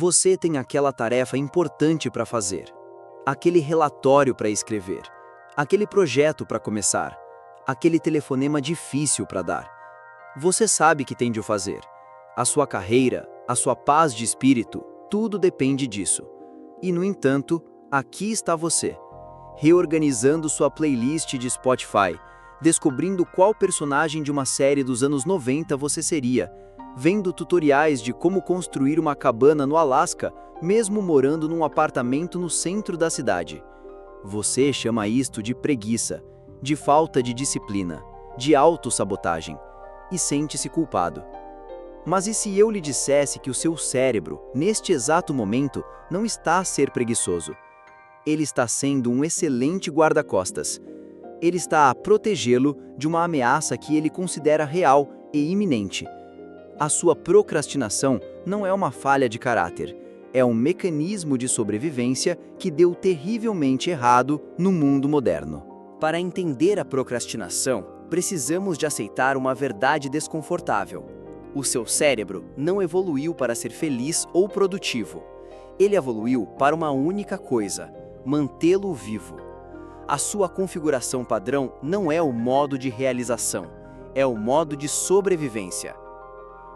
Você tem aquela tarefa importante para fazer, aquele relatório para escrever, aquele projeto para começar, aquele telefonema difícil para dar. Você sabe que tem de o fazer. A sua carreira, a sua paz de espírito, tudo depende disso. E, no entanto, aqui está você, reorganizando sua playlist de Spotify, descobrindo qual personagem de uma série dos anos 90 você seria, vendo tutoriais de como construir uma cabana no Alasca, mesmo morando num apartamento no centro da cidade. Você chama isto de preguiça, de falta de disciplina, de autossabotagem, e sente-se culpado. Mas e se eu lhe dissesse que o seu cérebro, neste exato momento, não está a ser preguiçoso? Ele está sendo um excelente guarda-costas. Ele está a protegê-lo de uma ameaça que ele considera real e iminente. A sua procrastinação não é uma falha de caráter, é um mecanismo de sobrevivência que deu terrivelmente errado no mundo moderno. Para entender a procrastinação, precisamos de aceitar uma verdade desconfortável. O seu cérebro não evoluiu para ser feliz ou produtivo. Ele evoluiu para uma única coisa: mantê-lo vivo. A sua configuração padrão não é o modo de realização, é o modo de sobrevivência.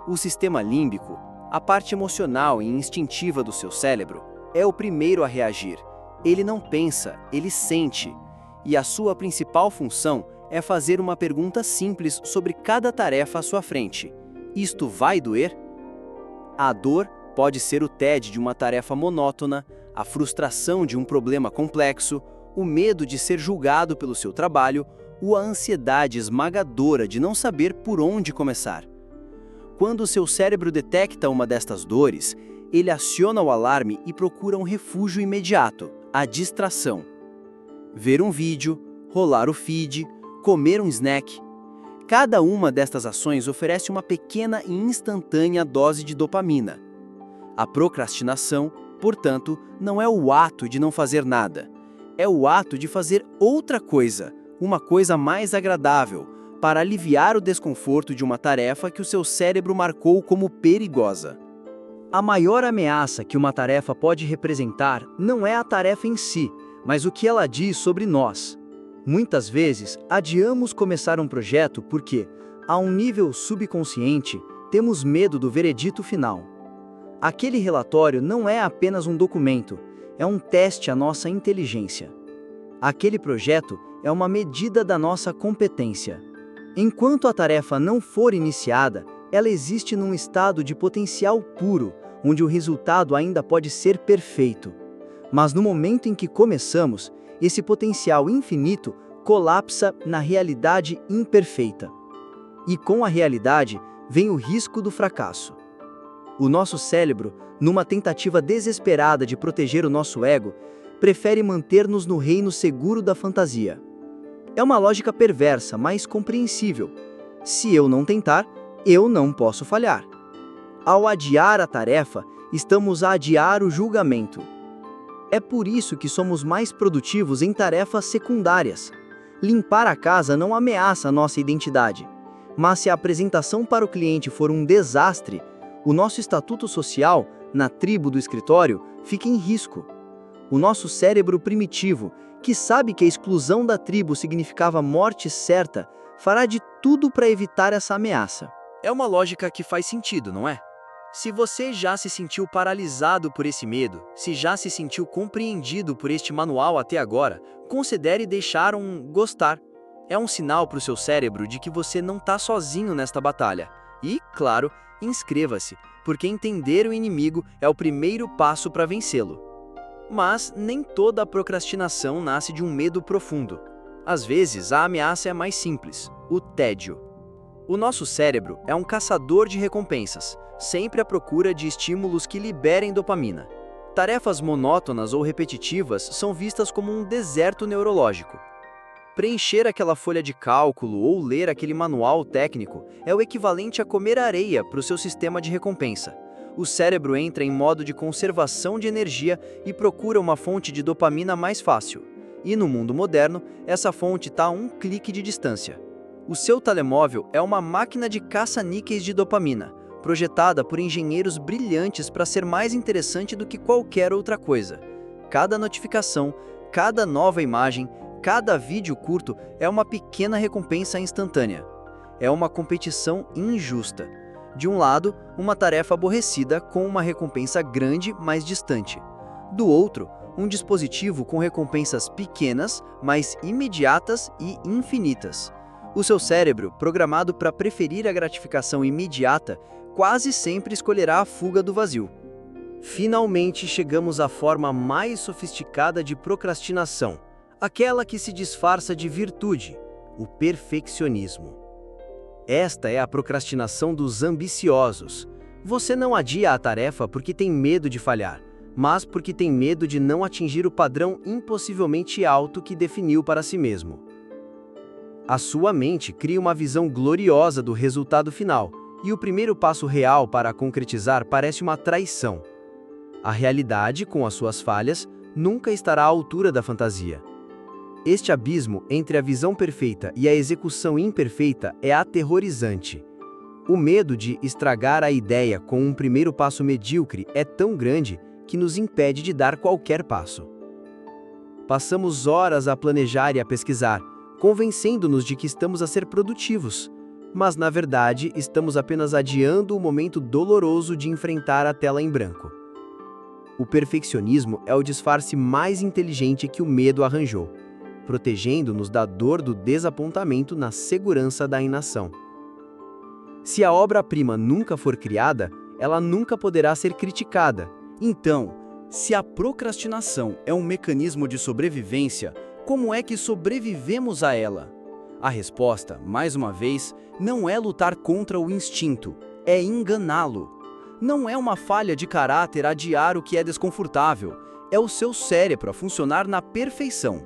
O sistema límbico, a parte emocional e instintiva do seu cérebro, é o primeiro a reagir. Ele não pensa, ele sente. E a sua principal função é fazer uma pergunta simples sobre cada tarefa à sua frente. Isto vai doer? A dor pode ser o tédio de uma tarefa monótona, a frustração de um problema complexo, o medo de ser julgado pelo seu trabalho ou a ansiedade esmagadora de não saber por onde começar. Quando o seu cérebro detecta uma destas dores, ele aciona o alarme e procura um refúgio imediato, a distração. Ver um vídeo, rolar o feed, comer um snack. Cada uma destas ações oferece uma pequena e instantânea dose de dopamina. A procrastinação, portanto, não é o ato de não fazer nada. É o ato de fazer outra coisa, uma coisa mais agradável, para aliviar o desconforto de uma tarefa que o seu cérebro marcou como perigosa. A maior ameaça que uma tarefa pode representar não é a tarefa em si, mas o que ela diz sobre nós. Muitas vezes, adiamos começar um projeto porque, a um nível subconsciente, temos medo do veredito final. Aquele relatório não é apenas um documento, é um teste à nossa inteligência. Aquele projeto é uma medida da nossa competência. Enquanto a tarefa não for iniciada, ela existe num estado de potencial puro, onde o resultado ainda pode ser perfeito. Mas no momento em que começamos, esse potencial infinito colapsa na realidade imperfeita. E com a realidade vem o risco do fracasso. O nosso cérebro, numa tentativa desesperada de proteger o nosso ego, prefere manter-nos no reino seguro da fantasia. É uma lógica perversa, mas compreensível. Se eu não tentar, eu não posso falhar. Ao adiar a tarefa, estamos a adiar o julgamento. É por isso que somos mais produtivos em tarefas secundárias. Limpar a casa não ameaça a nossa identidade. Mas se a apresentação para o cliente for um desastre, o nosso estatuto social, na tribo do escritório, fica em risco. O nosso cérebro primitivo, que sabe que a exclusão da tribo significava morte certa, fará de tudo para evitar essa ameaça. É uma lógica que faz sentido, não é? Se você já se sentiu paralisado por esse medo, se já se sentiu compreendido por este manual até agora, considere deixar um gostar. É um sinal para o seu cérebro de que você não está sozinho nesta batalha. E, claro, inscreva-se, porque entender o inimigo é o primeiro passo para vencê-lo. Mas nem toda a procrastinação nasce de um medo profundo. Às vezes, a ameaça é mais simples: o tédio. O nosso cérebro é um caçador de recompensas, sempre à procura de estímulos que liberem dopamina. Tarefas monótonas ou repetitivas são vistas como um deserto neurológico. Preencher aquela folha de cálculo ou ler aquele manual técnico é o equivalente a comer areia para o seu sistema de recompensa. O cérebro entra em modo de conservação de energia e procura uma fonte de dopamina mais fácil. E no mundo moderno, essa fonte está a um clique de distância. O seu telemóvel é uma máquina de caça-níqueis de dopamina, projetada por engenheiros brilhantes para ser mais interessante do que qualquer outra coisa. Cada notificação, cada nova imagem, cada vídeo curto é uma pequena recompensa instantânea. É uma competição injusta. De um lado, uma tarefa aborrecida com uma recompensa grande, mas distante. Do outro, um dispositivo com recompensas pequenas, mas imediatas e infinitas. O seu cérebro, programado para preferir a gratificação imediata, quase sempre escolherá a fuga do vazio. Finalmente chegamos à forma mais sofisticada de procrastinação, aquela que se disfarça de virtude, o perfeccionismo. Esta é a procrastinação dos ambiciosos. Você não adia a tarefa porque tem medo de falhar, mas porque tem medo de não atingir o padrão impossivelmente alto que definiu para si mesmo. A sua mente cria uma visão gloriosa do resultado final, e o primeiro passo real para a concretizar parece uma traição. A realidade, com as suas falhas, nunca estará à altura da fantasia. Este abismo entre a visão perfeita e a execução imperfeita é aterrorizante. O medo de estragar a ideia com um primeiro passo medíocre é tão grande que nos impede de dar qualquer passo. Passamos horas a planejar e a pesquisar, convencendo-nos de que estamos a ser produtivos, mas na verdade estamos apenas adiando o momento doloroso de enfrentar a tela em branco. O perfeccionismo é o disfarce mais inteligente que o medo arranjou, protegendo-nos da dor do desapontamento na segurança da inação. Se a obra-prima nunca for criada, ela nunca poderá ser criticada. Então, se a procrastinação é um mecanismo de sobrevivência, como é que sobrevivemos a ela? A resposta, mais uma vez, não é lutar contra o instinto, é enganá-lo. Não é uma falha de caráter adiar o que é desconfortável, é o seu cérebro a funcionar na perfeição.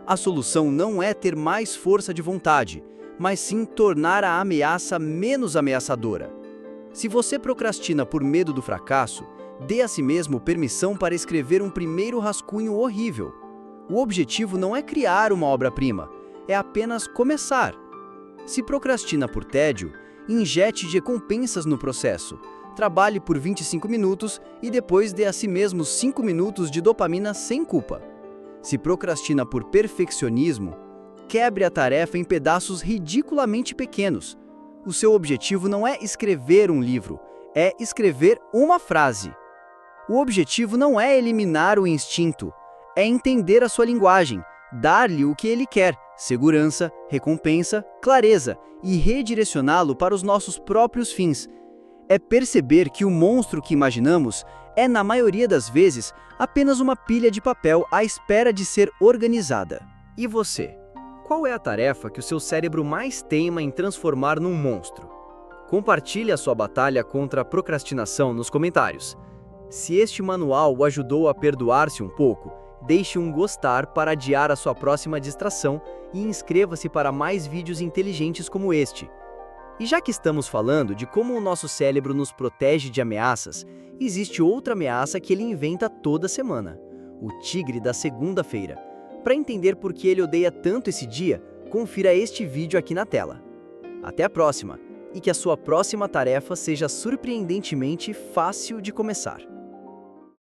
A solução não é ter mais força de vontade, mas sim tornar a ameaça menos ameaçadora. Se você procrastina por medo do fracasso, dê a si mesmo permissão para escrever um primeiro rascunho horrível. O objetivo não é criar uma obra-prima, é apenas começar. Se procrastina por tédio, injete recompensas no processo. Trabalhe por 25 minutos e depois dê a si mesmo 5 minutos de dopamina sem culpa. Se procrastina por perfeccionismo, quebre a tarefa em pedaços ridiculamente pequenos. O seu objetivo não é escrever um livro, é escrever uma frase. O objetivo não é eliminar o instinto, é entender a sua linguagem, dar-lhe o que ele quer, segurança, recompensa, clareza, e redirecioná-lo para os nossos próprios fins. É perceber que o monstro que imaginamos é, na maioria das vezes, apenas uma pilha de papel à espera de ser organizada. E você? Qual é a tarefa que o seu cérebro mais teima em transformar num monstro? Compartilhe a sua batalha contra a procrastinação nos comentários. Se este manual o ajudou a perdoar-se um pouco, deixe um gostar para adiar a sua próxima distração e inscreva-se para mais vídeos inteligentes como este. E já que estamos falando de como o nosso cérebro nos protege de ameaças, existe outra ameaça que ele inventa toda semana: o tigre da segunda-feira. Para entender por que ele odeia tanto esse dia, confira este vídeo aqui na tela. Até a próxima, e que a sua próxima tarefa seja surpreendentemente fácil de começar.